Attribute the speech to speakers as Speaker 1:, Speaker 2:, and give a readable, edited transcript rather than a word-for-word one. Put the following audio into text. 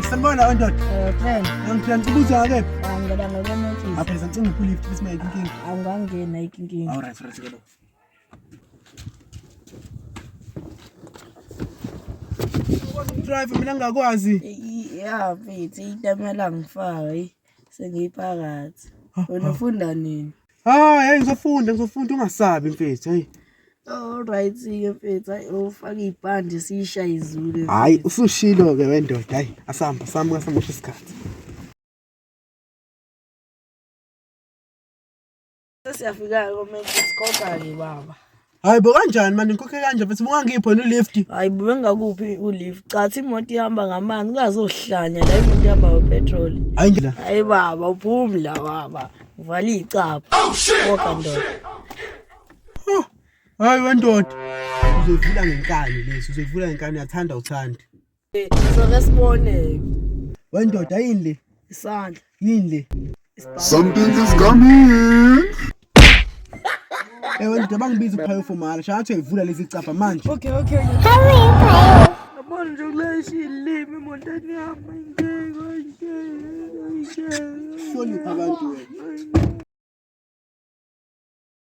Speaker 1: Sanibona ndoda.
Speaker 2: Friend,
Speaker 1: Ngicela ukubuza ke.
Speaker 2: ngicela ngokunothisa.
Speaker 1: Apha ngicela ukulift bese mayike inkinga.
Speaker 2: Angangena inkinga.
Speaker 1: Alright, ke lo. Drive mina ngakwazi.
Speaker 2: Yeah, mfethu itamela ngifaka sengiyiphakathi. Wena ufunda nini?
Speaker 1: Hey ngizofunda ungasabi mfethu. Hey.
Speaker 2: Alright, ke mfethu, ufaka ibhandi siyishaya izulu.
Speaker 1: Hayi usushilo ke wendoda. Hayi asamba ngasambosha isikhathi.
Speaker 2: Sesiyafika komenti sikhokha ke baba.
Speaker 1: Hayi bo kanjani manje ngikhokhe kanje mfethu ungangipho no-lift.
Speaker 2: Hayi bengakuphi ulift. Cathi imoto ihamba ngamanzi ungazohlanya la imoto ihamba ngopetrol.
Speaker 1: Hayi ngila.
Speaker 2: Hayi baba uphumla baba. Uvala icapha. Khokha ndoda.
Speaker 1: Hayi wendoda. Uzoyivula ngenkani leso, uzoyivula ngenkani uyathanda uthanda.
Speaker 2: So resibone.
Speaker 1: Wendoda yini le?
Speaker 2: Isandla.
Speaker 1: Yini le?
Speaker 3: Something is coming.
Speaker 1: Wendoda bangibiza uphayo formala, shathi uyivula lezi icapha manje.
Speaker 2: Okay. Yabona nje ukulesha ilimi emontweni yami ngeke.
Speaker 1: Hlonipha abantu wena.